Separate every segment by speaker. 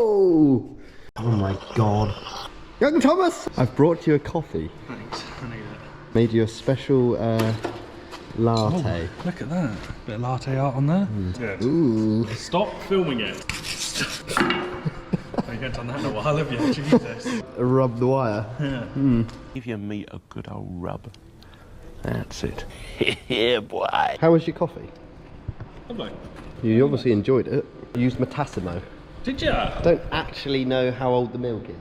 Speaker 1: Oh! Oh my god. Young Thomas! I've brought you a coffee.
Speaker 2: Thanks, I need it.
Speaker 1: Made you a special latte.
Speaker 2: Oh, look at that. Bit of latte art on there. Good.
Speaker 1: Ooh.
Speaker 2: Stop filming it. You haven't done that in a while, have you? Jesus.
Speaker 1: Rub the wire.
Speaker 2: Yeah.
Speaker 3: Give your meat a good old rub. That's it. Yeah, boy.
Speaker 1: How was your coffee?
Speaker 2: Lovely.
Speaker 1: You obviously enjoyed it. You used Matasimo.
Speaker 2: Did ya?
Speaker 1: Don't actually know how old the milk is.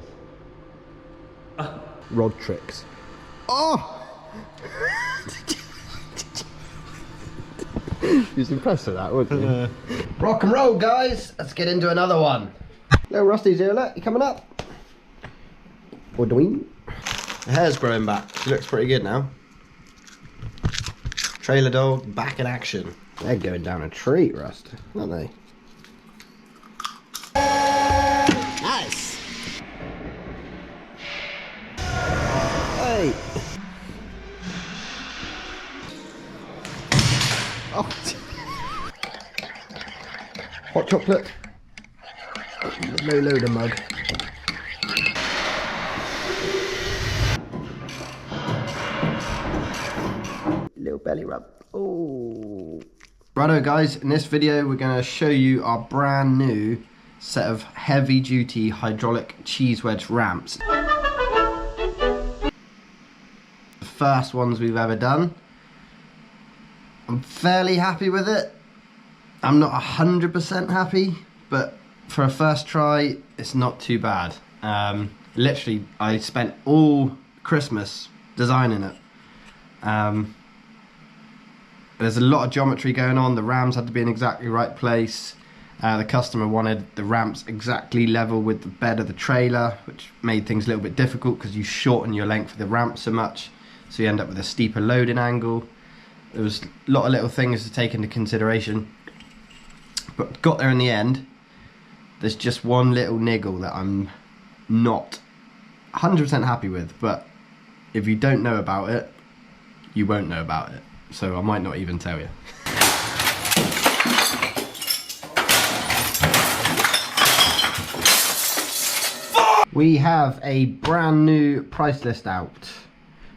Speaker 1: Rod tricks. Oh! You was impressed with that, weren't you? Rock and roll, guys! Let's get into another one. Little Rusty's here, look, you coming up? Or doing? The hair's growing back. She looks pretty good now. Trailer dog back in action. They're going down a treat, Rust, aren't they? Nice! Hey! Oh. Hot chocolate. No loader mug. Little belly rub. Oh. Righto guys, in this video we're going to show you our brand new set of heavy duty hydraulic cheese wedge ramps. The first ones we've ever done. I'm fairly happy with it. I'm not 100% happy, but for a first try, it's not too bad. Literally, I spent all Christmas designing it. There's a lot of geometry going on. The rams had to be in exactly right place. The customer wanted the ramps exactly level with the bed of the trailer, which made things a little bit difficult because you shorten your length of the ramp so much, so you end up with a steeper loading angle. There was a lot of little things to take into consideration, but got there in the end. There's just one little niggle that I'm not 100% happy with, but if you don't know about it, you won't know about it. So I might not even tell you. We have a brand new price list out.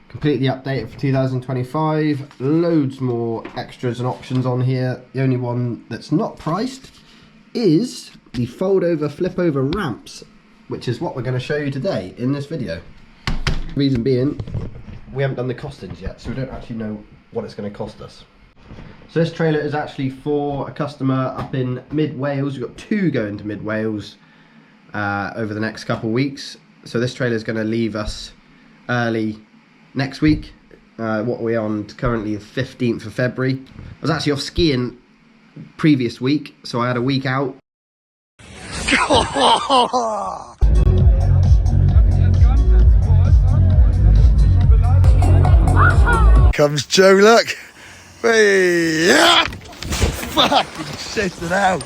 Speaker 1: Completely updated for 2025. Loads more extras and options on here. The only one that's not priced is the fold over, flip over ramps, which is what we're going to show you today in this video. Reason being, we haven't done the costings yet, so we don't actually know what it's going to cost us. So this trailer is actually for a customer up in mid Wales. We've got two going to mid Wales over the next couple of weeks. So this trailer is going to leave us early next week. What we're on currently, the 15th of February. I was actually off skiing previous week, so I had a week out.
Speaker 4: Comes Joe, look. Hey, yeah. Fucking shit it out.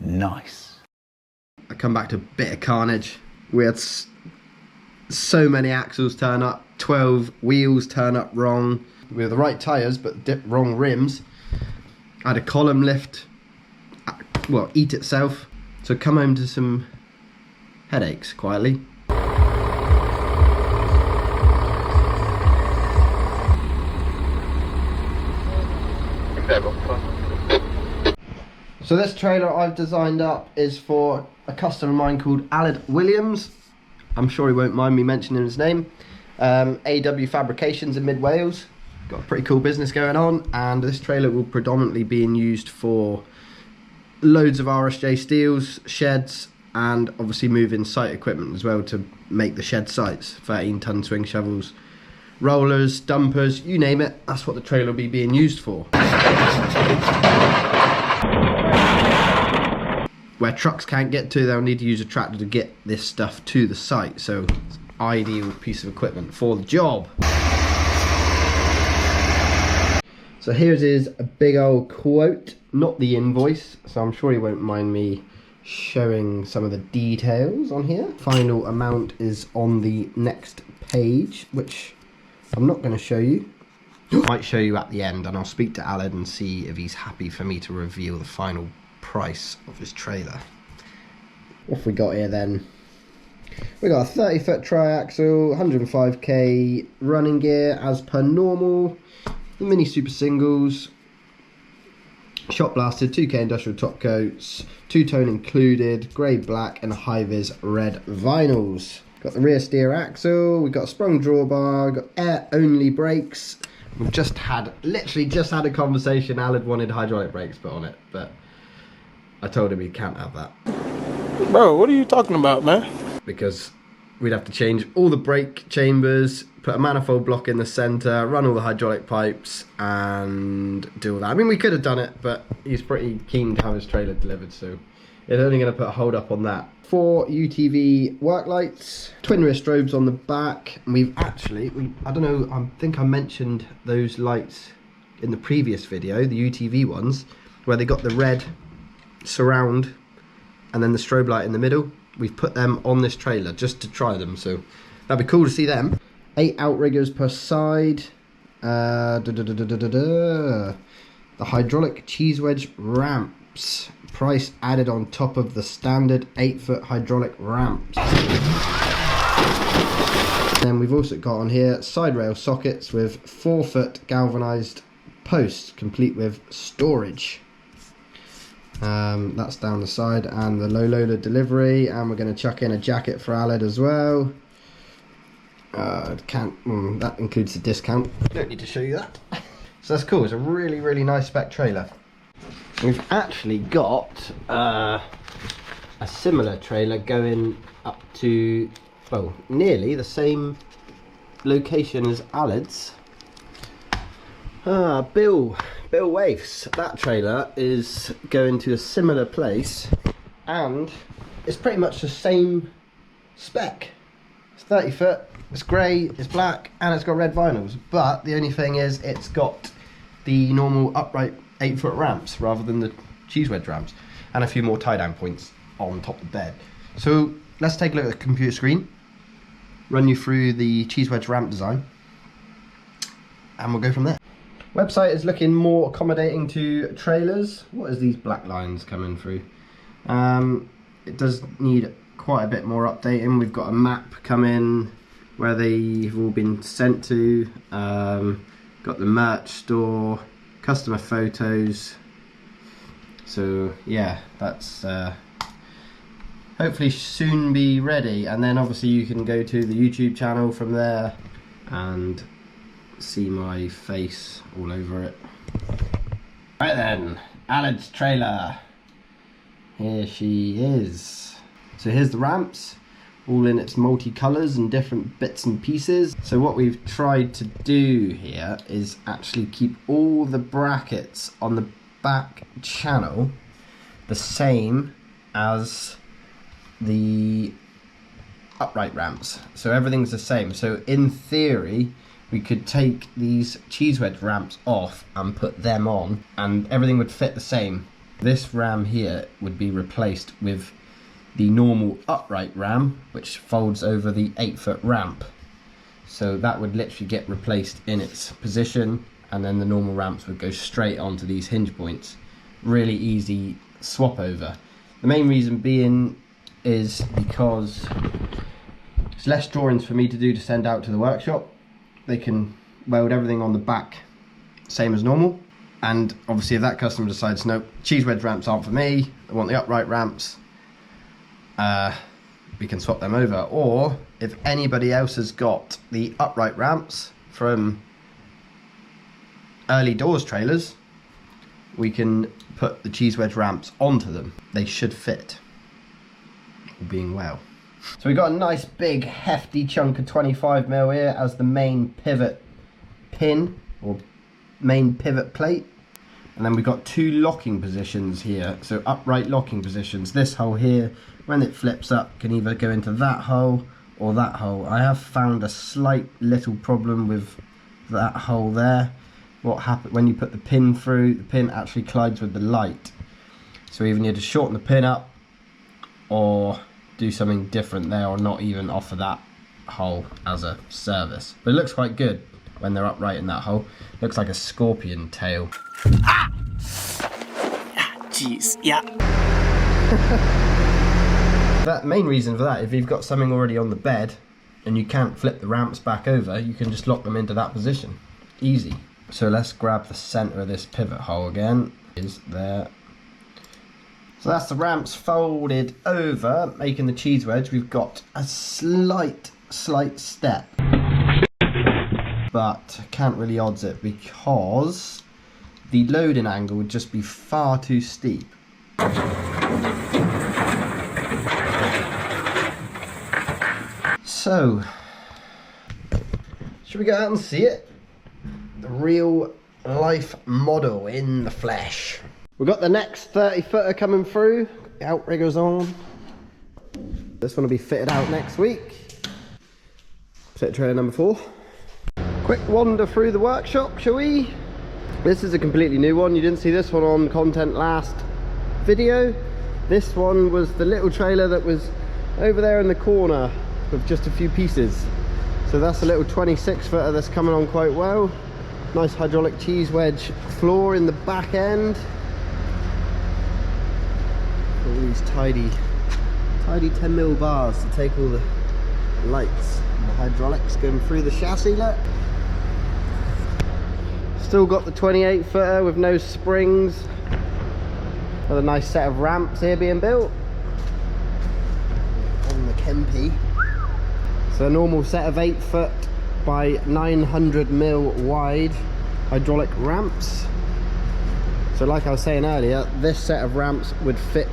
Speaker 4: Nice.
Speaker 1: I come back to a bit of carnage. We had so many axles turn up, 12 wheels turn up wrong. We had the right tyres, but wrong rims. I had a column lift, well, eat itself. So come home to some headaches quietly. So this trailer I've designed up is for a customer of mine called Aled Williams. I'm sure he won't mind me mentioning his name. AW Fabrications in mid Wales. Got a pretty cool business going on, and this trailer will predominantly be used for loads of RSJ steels, sheds, and obviously moving site equipment as well to make the shed sites. 13-ton swing shovels, rollers, dumpers, you name it. That's what the trailer will be being used for. Where trucks can't get to, they'll need to use a tractor to get this stuff to the site. So it's an ideal piece of equipment for the job. So here's his big old quote, not the invoice. So I'm sure he won't mind me showing some of the details on here. Final amount is on the next page, which I'm not going to show you. I might show you at the end, and I'll speak to Aled and see if he's happy for me to reveal the final price of his trailer. What have we got here then? We got a 30-foot triaxle, 105k running gear as per normal, the mini super singles, shot blasted, 2k industrial top coats, two-tone included, grey black and high-vis red vinyls. Got the rear steer axle, we've got a sprung drawbar, got air-only brakes. We've literally just had a conversation. Alad wanted hydraulic brakes put on it, but I told him he can't have that.
Speaker 2: Bro, what are you talking about, man?
Speaker 1: Because we'd have to change all the brake chambers, put a manifold block in the centre, run all the hydraulic pipes and do all that. I mean, we could have done it, but he's pretty keen to have his trailer delivered, so it's only going to put a hold up on that. 4 UTV work lights, twin rear strobes on the back. And we've actually, I don't know, I think I mentioned those lights in the previous video, the UTV ones, where they got the red surround and then the strobe light in the middle. We've put them on this trailer just to try them, so that'd be cool to see them. 8 outriggers per side. The hydraulic cheese wedge ramps. Price added on top of the standard 8-foot hydraulic ramps. Then we've also got on here side rail sockets with 4-foot galvanized posts, complete with storage. That's down the side, and the low loader delivery, and we're going to chuck in a jacket for Alad as well. That includes the discount. Don't need to show you that. So that's cool. It's a really nice spec trailer. We've actually got a similar trailer going up to, well, nearly the same location as Alad's. Bill Waif's. That trailer is going to a similar place, and it's pretty much the same spec. It's 30 foot, it's grey, it's black, and it's got red vinyls, but the only thing is it's got the normal upright 8-foot ramps rather than the cheese wedge ramps, and a few more tie down points on top of the bed. So let's take a look at the computer screen, run you through the cheese wedge ramp design, and we'll go from there. Website is looking more accommodating to trailers. What is these black lines coming through? It does need quite a bit more updating. We've got a map coming where they've all been sent to. Got the merch store, customer photos. So yeah, that's hopefully soon be ready. And then obviously you can go to the YouTube channel from there and see my face all over it. Right then, Alad's trailer. Here she is. So here's the ramps, all in its multi-colours and different bits and pieces. So what we've tried to do here is actually keep all the brackets on the back channel the same as the upright ramps. So everything's the same. So in theory, we could take these cheese wedge ramps off and put them on, and everything would fit the same. This ram here would be replaced with the normal upright ram, which folds over the 8-foot ramp. So that would literally get replaced in its position, and then the normal ramps would go straight onto these hinge points. Really easy swap over. The main reason being is because it's less drawings for me to do to send out to the workshop. They can weld everything on the back same as normal, and obviously if that customer decides no, cheese wedge ramps aren't for me, I want the upright ramps, we can swap them over. Or if anybody else has got the upright ramps from early doors trailers, we can put the cheese wedge ramps onto them. They should fit, all being well. So we got a nice big hefty chunk of 25mm here as the main pivot pin or main pivot plate, and then we've got 2 locking positions here, so upright locking positions. This hole here, when it flips up, can either go into that hole or that hole. I have found a slight little problem with that hole there. What happens when you put the pin through, the pin actually collides with the light, so either you need to shorten the pin up or do something different there, or not even offer that hole as a service. But it looks quite good when they're upright in that hole. Looks like a scorpion tail.
Speaker 5: wedges, yeah.
Speaker 1: That main reason for that, if you've got something already on the bed and you can't flip the ramps back over, you can just lock them into that position. Easy. So let's grab the center of this pivot hole again. Is there. So that's the ramps folded over, making the cheese wedge. We've got a slight step, but I can't really odds it because the loading angle would just be far too steep. So, should we go out and see it? The real life model in the flesh. We've got the next 30 footer coming through, the outriggers on. This one will be fitted out next week. Set trailer number 4. Quick wander through the workshop, shall we? This is a completely new one. You didn't see this one on content last video. This one was the little trailer that was over there in the corner with just a few pieces. So that's a little 26 footer that's coming on quite well. Nice hydraulic cheese wedge floor in the back end. All these tidy 10mm bars to take all the lights and the hydraulics going through the chassis, look. Still got the 28 footer with no springs. Another nice set of ramps here being built. On the Kempi. So a normal set of 8 foot by 900mm wide hydraulic ramps. So like I was saying earlier, this set of ramps would fit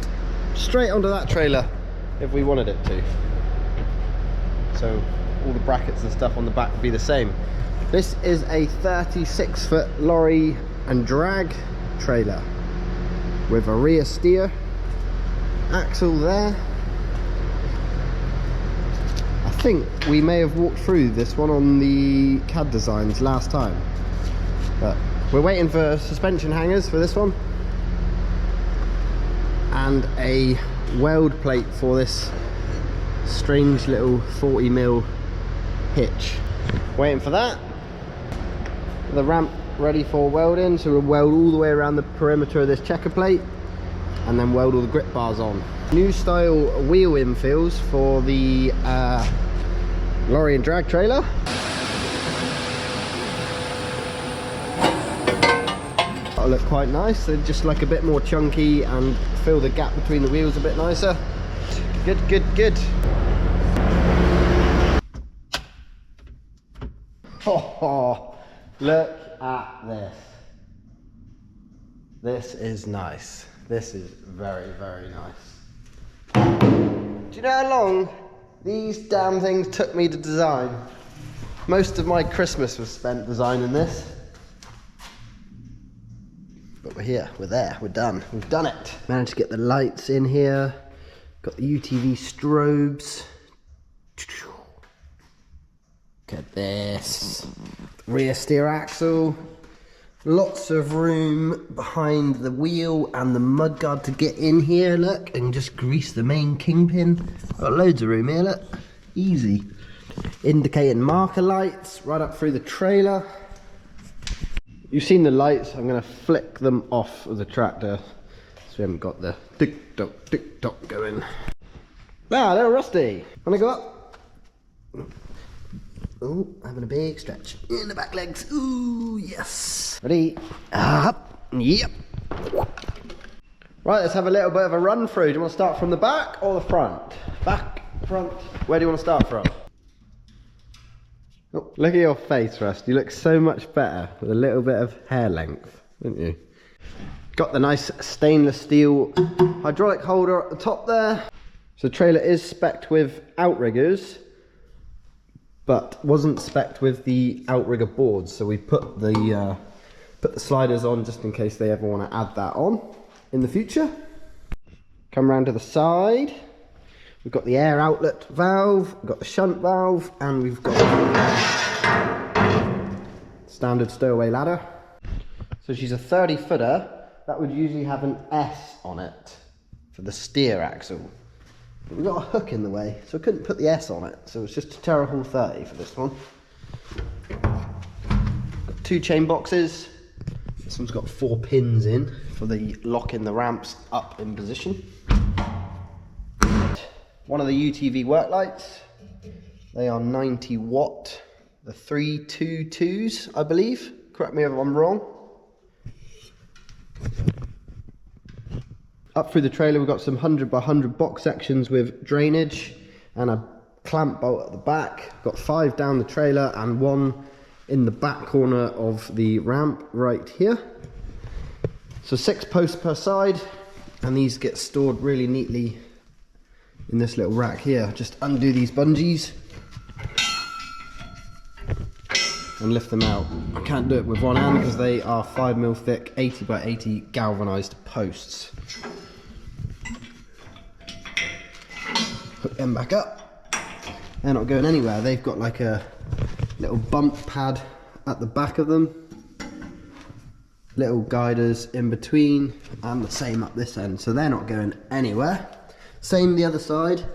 Speaker 1: straight onto that trailer if we wanted it to. So all the brackets and stuff on the back would be the same. This is a 36 foot lorry and drag trailer with a rear steer axle there. I think we may have walked through this one on the CAD designs last time, but we're waiting for suspension hangers for this one and a weld plate for this strange little 40mm hitch. Waiting for that. The ramp ready for welding, so we'll weld all the way around the perimeter of this checker plate and then weld all the grip bars on. New style wheel infills for the lorry and drag trailer. That'll look quite nice. They're just like a bit more chunky and fill the gap between the wheels a bit nicer. Good. Oh, look at this. This is nice. This is very, very nice. Do you know how long these damn things took me to design? Most of my Christmas was spent designing this. But we're here, we're there, we're done. We've done it. Managed to get the lights in here. Got the UTV strobes. Look at this. Rear steer axle. Lots of room behind the wheel and the mudguard to get in here, look, and just grease the main kingpin. Got loads of room here, look. Easy. Indicating marker lights right up through the trailer. You've seen the lights. I'm going to flick them off of the tractor so we haven't got the tick-tock going. Ah, they're rusty. Wanna go up? Oh, having a big stretch in the back legs. Ooh, yes. Ready? Up. Yep. Right, let's have a little bit of a run through. Do you want to start from the back or the front? Back, front. Where do you want to start from? Oh, look at your face, Rust. You look so much better with a little bit of hair length, don't you? Got the nice stainless steel hydraulic holder at the top there. So the trailer is spec'd with outriggers, but wasn't spec'd with the outrigger boards. So we put the sliders on just in case they ever want to add that on in the future. Come around to the side. We've got the air outlet valve, we've got the shunt valve, and we've got standard stowaway ladder. So she's a 30 footer. That would usually have an S on it for the steer axle. But we've got a hook in the way, so I couldn't put the S on it. So it's just a Terrahall 30 for this one. Got 2 chain boxes. This This one's got 4 pins in for the locking the ramps up in position. One of the UTV work lights. They are 90 watt. The 322s, I believe. Correct me if I'm wrong. Up through the trailer we've got some 100 by 100 box sections with drainage and a clamp bolt at the back. Got 5 down the trailer and 1 in the back corner of the ramp right here. So 6 posts per side, and these get stored really neatly in this little rack here. Just undo these bungees and lift them out. I can't do it with one hand because they are 5mm thick 80 by 80 galvanized posts. Hook them back up. They're not going anywhere. They've got like a little bump pad at the back of them, little guiders in between, and the same up this end, so they're not going anywhere. Same the other side.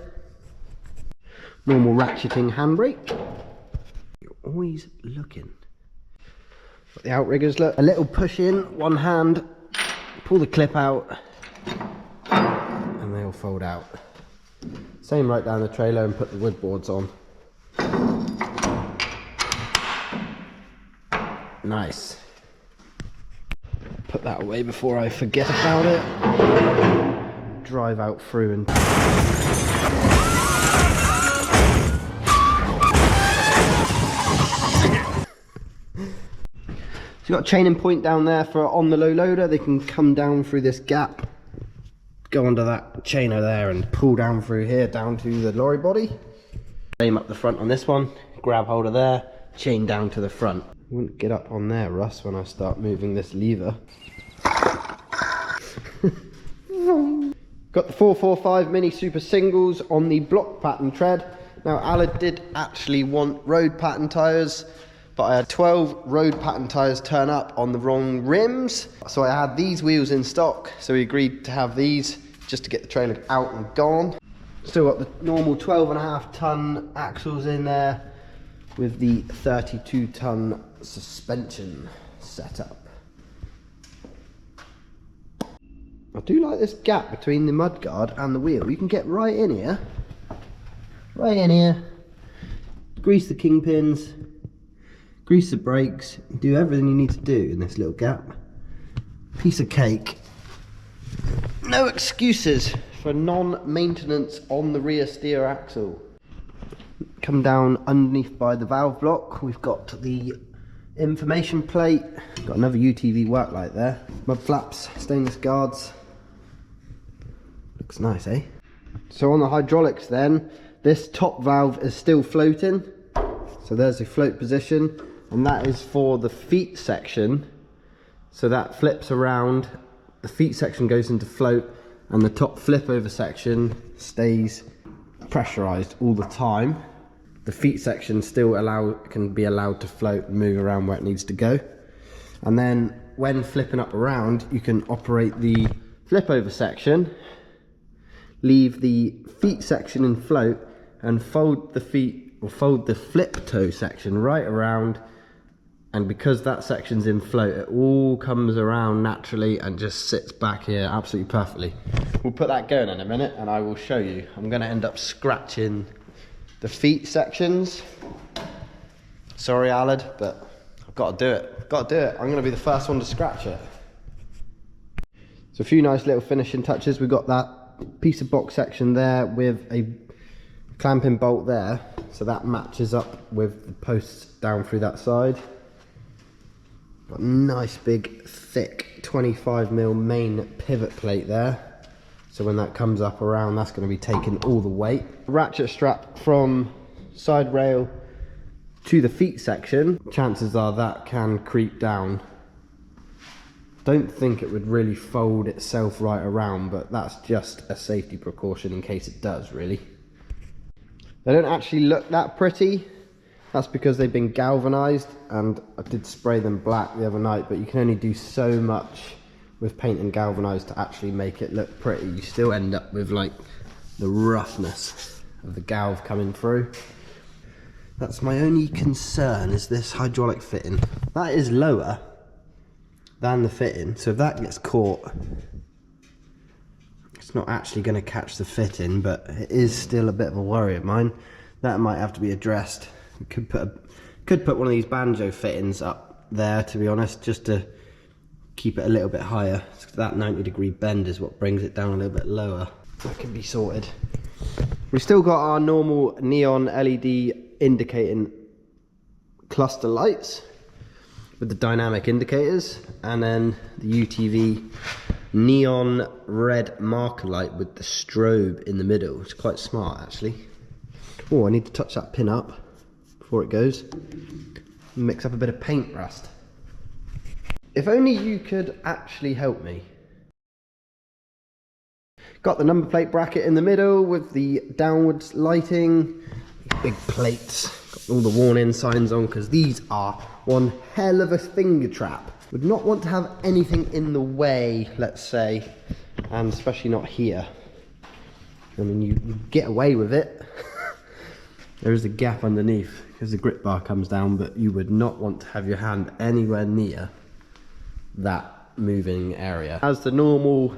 Speaker 1: Normal ratcheting handbrake. You're always looking. Got the outriggers, look, a little push in, one hand, pull the clip out, and they all fold out. Same right down the trailer, and put the wood boards on. Nice. Put that away before I forget about it. Drive out through and... So you've got a chaining point down there for on the low loader. They can come down through this gap, go under that chainer there and pull down through here down to the lorry body. Same up the front on this one. Grab hold of there, chain down to the front. Wouldn't get up on there, Russ, when I start moving this lever. Got the 445 mini super singles on the block pattern tread. Now Alad did actually want road pattern tyres, but I had 12 road pattern tyres turn up on the wrong rims. So I had these wheels in stock, so we agreed to have these just to get the trailer out and gone. Still got the normal 12.5 ton axles in there with the 32 ton suspension setup. I do like this gap between the mudguard and the wheel. You can get right in here, grease the kingpins, grease the brakes, do everything you need to do in this little gap. Piece of cake. No excuses for non-maintenance on the rear steer axle. Come down underneath by the valve block, we've got the information plate, got another UTV work light there, mud flaps, stainless guards. Looks nice, eh? So on the hydraulics then, this top valve is still floating, so there's the float position, and that is for the feet section. So that flips around, the feet section goes into float, and the top flip over section stays pressurized all the time. The feet section still can be allowed to float and move around where it needs to go. And then when flipping up around, you can operate the flip over section, leave the feet section in float, and fold the feet or fold the flip toe section right around. And because that section's in float, it all comes around naturally and just sits back here absolutely perfectly. We'll put that going in a minute and I will show you. I'm going to end up scratching the feet sections. Sorry, Alad, but I've got to do it. I've got to do it. I'm going to be the first one to scratch it. So a few nice little finishing touches. We've got that piece of box section there with a clamping bolt there, so that matches up with the posts down through that side. Got a nice big thick 25mm main pivot plate there, so when that comes up around, that's going to be taking all the weight. Ratchet strap from side rail to the feet section, chances are that can creep down. Don't think it would really fold itself right around, but that's just a safety precaution in case it does, really. They don't actually look that pretty. That's because they've been galvanized, and I did spray them black the other night, but you can only do so much with painting galvanized to actually make it look pretty. You still end up with like the roughness of the galv coming through. That's my only concern, is this hydraulic fitting. That is lower than the fitting. So if that gets caught, it's not actually going to catch the fitting, but it is still a bit of a worry of mine. That might have to be addressed. We could put one of these banjo fittings up there, to be honest, just to keep it a little bit higher. That 90-degree bend is what brings it down a little bit lower. That can be sorted. We've still got our normal neon LED indicating cluster lights with the dynamic indicators, and then the UTV neon red marker light with the strobe in the middle. It's quite smart, actually. Oh, I need to touch that pin up before it goes. Mix up a bit of paint rust. If only you could actually help me. Got the number plate bracket in the middle with the downwards lighting. Big plates. Got all the warning signs on, because these are one hell of a finger trap. Would not want to have anything in the way, let's say, and especially not here. I mean, you get away with it. There is a gap underneath because the grip bar comes down, but you would not want to have your hand anywhere near that moving area. As the normal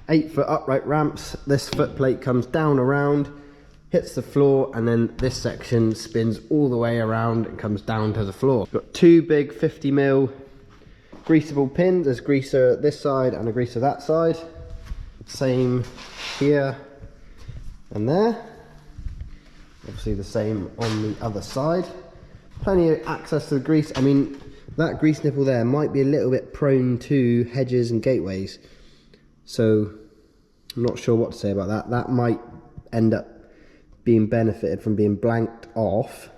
Speaker 1: 8-foot upright ramps, this foot plate comes down around, hits the floor, and then this section spins all the way around and comes down to the floor. Got two big 50mm greasable pins. There's a greaser this side and a greaser that side. Same here and there. Obviously the same on the other side. Plenty of access to the grease. I mean, that grease nipple there might be a little bit prone to hedges and gateways. So I'm not sure what to say about that. That might end up being benefited from being blanked off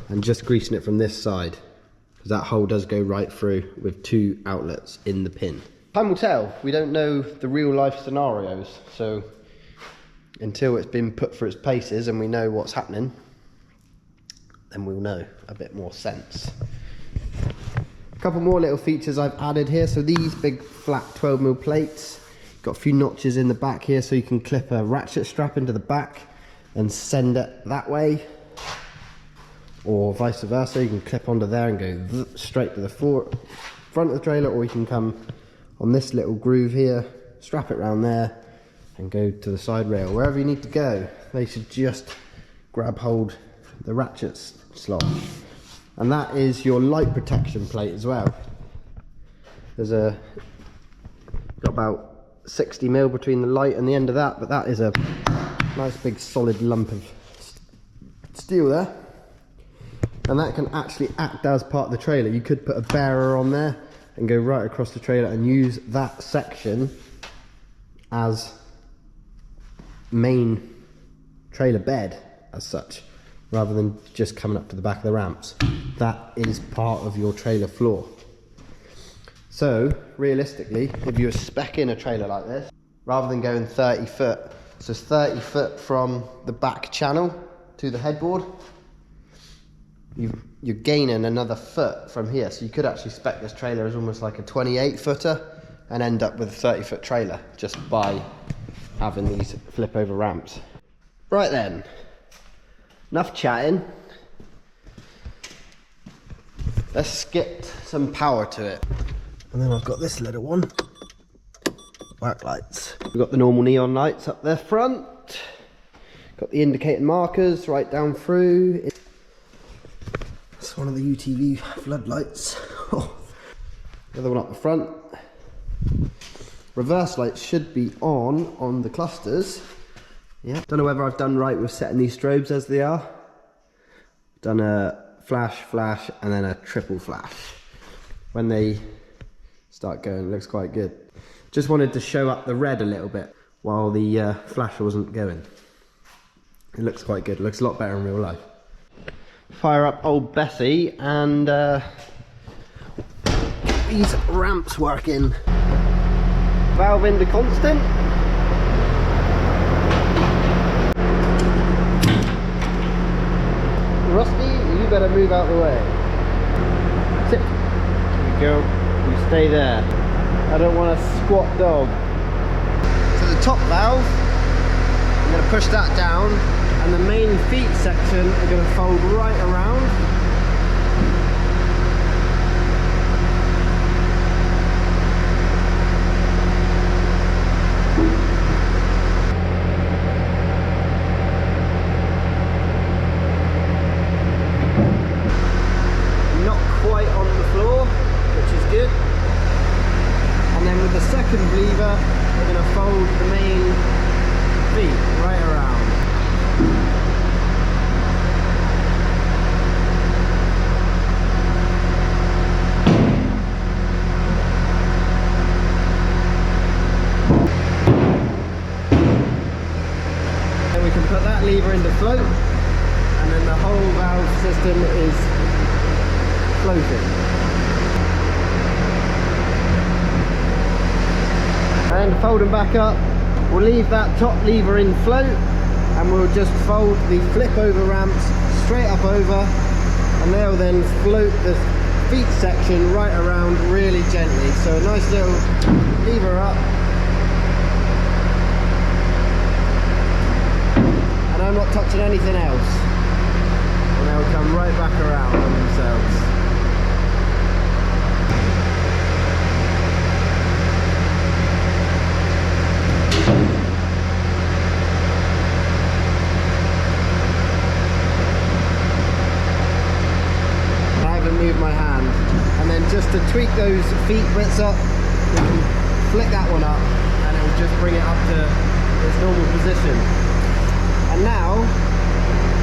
Speaker 1: and just greasing it from this side, because that hole does go right through with two outlets in the pin. Time will tell. We don't know the real life scenarios, so until it's been put through its paces and we know what's happening, then we'll know a bit more sense. A couple more little features I've added here. So these big flat 12mm plates, got a few notches in the back here so you can clip a ratchet strap into the back and send it that way, or vice versa. You can clip onto there and go straight to the front of the trailer, or you can come on this little groove here, strap it around there and go to the side rail. Wherever you need to go, they should just grab hold the ratchet slot. And that is your light protection plate as well. There's got about 60mm between the light and the end of that, but that is a nice big solid lump of steel there. And that can actually act as part of the trailer. You could put a bearer on there and go right across the trailer and use that section as main trailer bed as such, rather than just coming up to the back of the ramps. That is part of your trailer floor. So realistically, if you're speccing a trailer like this, rather than going 30 foot, so it's 30 foot from the back channel to the headboard, you're gaining another foot from here. So you could actually spec this trailer as almost like a 28 footer and end up with a 30 foot trailer just by having these flip over ramps. Right then, enough chatting. Let's get some power to it. And then I've got this little one, work lights. We've got the normal neon lights up there front. Got the indicating markers right down through. That's one of the UTV floodlights. The other one up the front. Reverse lights should be on the clusters. Yeah, don't know whether I've done right with setting these strobes as they are. Done a flash, and then a triple flash. When they start going, it looks quite good. Just wanted to show up the red a little bit while the flasher wasn't going. It looks quite good. It looks a lot better in real life. Fire up old Bessie and these ramps working. Valve into constant. Rusty, you better move out the way. Sit. There we go. You stay there. I don't want a squat dog. So the top valve, I'm going to push that down, and the main feet section are going to fold right around. second lever, we're going to fold the main feet right around. Then we can put that lever into float, and then the whole valve system is floating. And fold them back up. We'll leave that top lever in float, and we'll just fold the flip over ramps straight up over, and they'll then float the feet section right around really gently. So a nice little lever up, and I'm not touching anything else, and they'll come right back around on themselves. Move my hand, and then just to tweak those feet bits up, we can flick that one up, and it will just bring it up to its normal position. And now,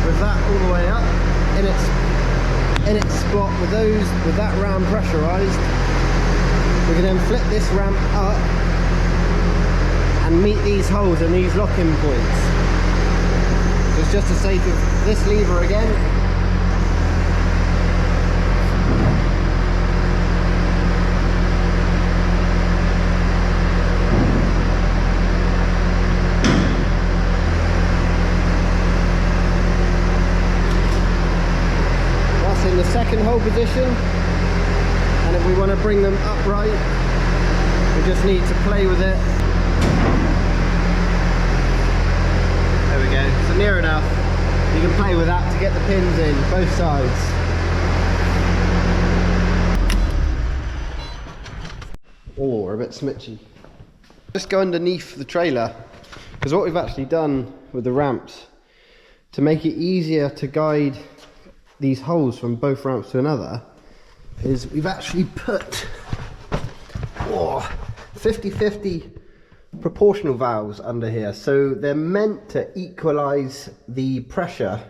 Speaker 1: with that all the way up in its spot, with that ram pressurized, we can then flip this ramp up and meet these holes and these lock-in points. So it's just a sake of this lever again. In the second hold position, and if we want to bring them upright, we just need to play with it. There we go, so near enough. You can play with that to get the pins in both sides. Oh, we're a bit smitchy. Just go underneath the trailer, because what we've actually done with the ramps, to make it easier to guide these holes from both ramps to another, is we've actually put 50-50 proportional valves under here. So they're meant to equalize the pressure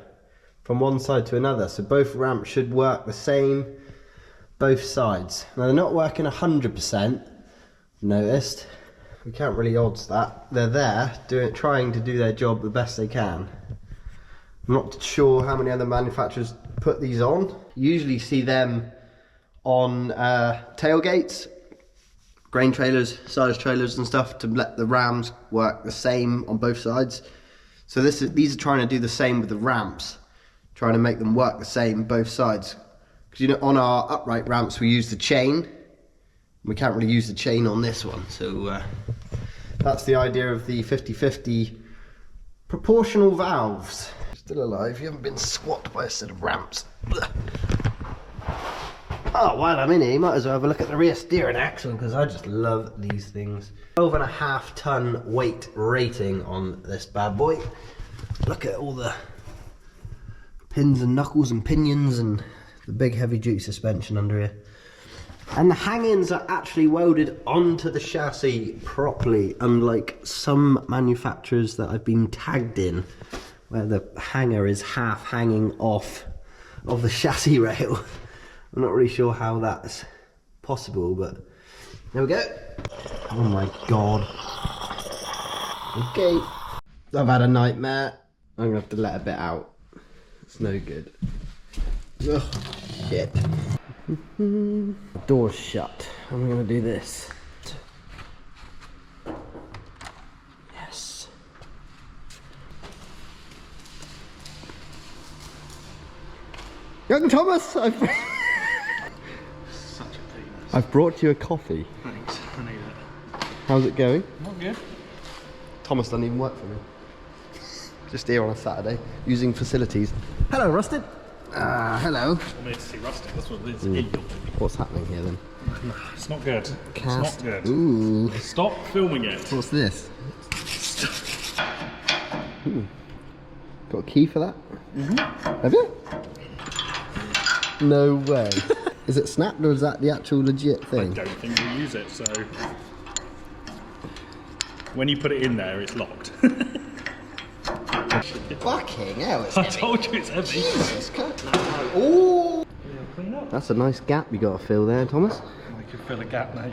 Speaker 1: from one side to another. So both ramps should work the same, both sides. Now they're not working 100%, noticed. We can't really odds that. They're there, trying to do their job the best they can. I'm not sure how many other manufacturers put these on. You usually see them on tailgates, grain trailers, silage trailers and stuff, to let the rams work the same on both sides. So these are trying to do the same with the ramps, trying to make them work the same both sides. Because you know, on our upright ramps we use the chain. We can't really use the chain on this one. So that's the idea of the 50-50 proportional valves. Still alive, you haven't been swatted by a set of ramps. Oh, while I'm in here, you might as well have a look at the rear steering axle, because I just love these things. 12.5 ton weight rating on this bad boy. Look at all the pins and knuckles and pinions and the big heavy duty suspension under here. And the hang-ins are actually welded onto the chassis properly, unlike some manufacturers that I've been tagged in, where the hanger is half hanging off of the chassis rail. I'm not really sure how that's possible, but there we go. Oh my god. Okay. I've had a nightmare. I'm gonna have to let a bit out. It's no good. Ugh, shit. Door's shut. I'm gonna do this. Young Thomas, I've brought you a coffee.
Speaker 2: Thanks, I need it.
Speaker 1: How's it going?
Speaker 2: Not good.
Speaker 1: Thomas doesn't even work for me. Just here on a Saturday, using facilities. Hello, Rusted. Hello.
Speaker 2: I need to see Rusted, that's what it is. In your baby.
Speaker 1: What's happening here then?
Speaker 2: It's not good.
Speaker 1: Cast.
Speaker 2: It's not good.
Speaker 1: Ooh.
Speaker 2: Stop filming it.
Speaker 1: What's this? Ooh. Got a key for that? Mm-hmm. Have you? No way. Is it snapped or is that the actual legit thing?
Speaker 2: I don't think we use it, so... When you put it in there, it's locked.
Speaker 1: Fucking hell, it's
Speaker 2: I
Speaker 1: heavy.
Speaker 2: told you it's heavy.
Speaker 1: Jesus Christ. Oh!
Speaker 2: Clean up.
Speaker 1: That's a nice gap you got to fill there, Thomas.
Speaker 2: I could fill a gap, mate.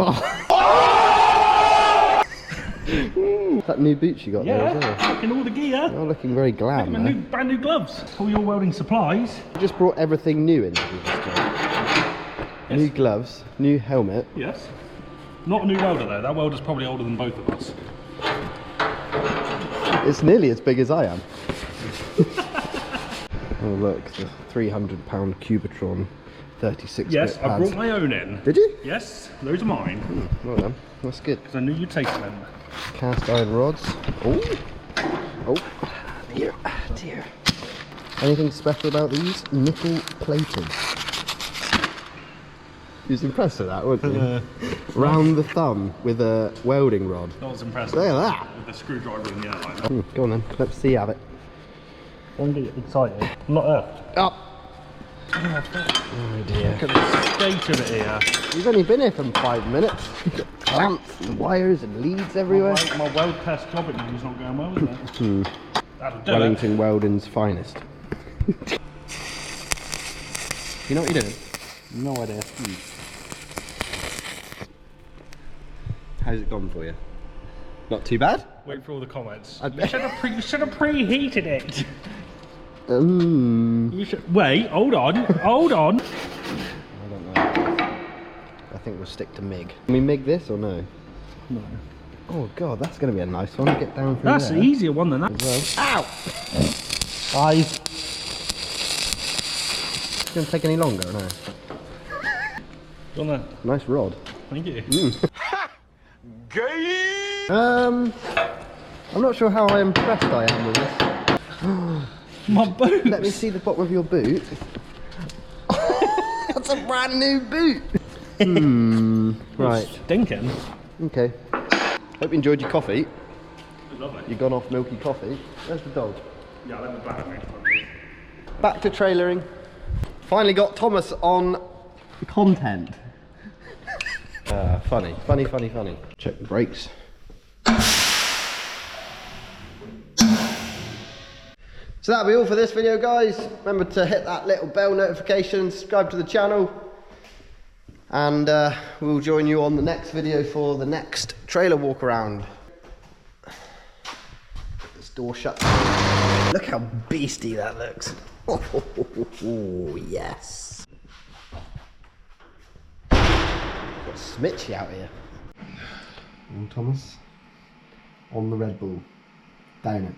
Speaker 1: That new boots you got there as well.
Speaker 2: Fucking all the gear.
Speaker 1: You're looking very glam,
Speaker 2: My
Speaker 1: man.
Speaker 2: brand new gloves. All your welding supplies.
Speaker 1: You just brought everything new into this job.
Speaker 2: Yes.
Speaker 1: New gloves, new helmet.
Speaker 2: Yes. Not a new welder though. That welder's probably older than both of us.
Speaker 1: It's nearly as big as I am. Oh look, the £300 Cubatron 36
Speaker 2: Yes,
Speaker 1: bit
Speaker 2: I
Speaker 1: pads.
Speaker 2: brought my own in.
Speaker 1: Did you?
Speaker 2: Yes, those are mine.
Speaker 1: Well done, that's good.
Speaker 2: Because I knew you'd taste them.
Speaker 1: Cast iron rods. Oh, oh, dear, dear. Anything special about these? Nickel plated. He was impressed with that, wasn't he? Round the thumb with a welding rod.
Speaker 2: That was impressive.
Speaker 1: Look at that.
Speaker 2: With the screwdriver in the airline.
Speaker 1: Go on then, let's see you have it.
Speaker 2: Don't get excited. I'm not earthed.
Speaker 1: Up. Oh dear.
Speaker 2: Look at the state of it here.
Speaker 1: You've only been here for 5 minutes. You've got clamps and wires and leads everywhere.
Speaker 2: My weld test job at is not going well, is it? That'll do
Speaker 1: Wellington Welding's finest. You know what you're doing?
Speaker 2: No idea.
Speaker 1: How's it gone for you? Not too bad?
Speaker 2: Wait for all the comments.
Speaker 1: I
Speaker 2: You should have preheated it.
Speaker 1: I
Speaker 2: You should wait. Hold on. Hold on.
Speaker 1: don't know. I think we'll stick to MIG. Can we MIG this or no?
Speaker 2: No.
Speaker 1: Oh god, that's going to be a nice one to get down through
Speaker 2: That's
Speaker 1: there.
Speaker 2: the easier one than that.
Speaker 1: as well. Ow!
Speaker 2: Five.
Speaker 1: It's going to take any longer or no?
Speaker 2: Done that.
Speaker 1: Nice rod.
Speaker 2: Thank you.
Speaker 1: I'm not sure how impressed I am with this.
Speaker 2: My boots.
Speaker 1: Let me see the bottom of your boot. That's a brand new boot. Right.
Speaker 2: Stinking.
Speaker 1: Okay. Hope you enjoyed your coffee.
Speaker 2: Lovely.
Speaker 1: You've gone off milky coffee. Where's the dog?
Speaker 2: Yeah, let me back me.
Speaker 1: Back to trailering. Finally got Thomas on content. Funny. Check the brakes. So that'll be all for this video, guys. Remember to hit that little bell notification, subscribe to the channel, and we'll join you on the next video for the next trailer walk around. This door shut. Look how beastie that looks. Oh, yes. Got Smitchy out here. And Thomas on the Red Bull. Down it.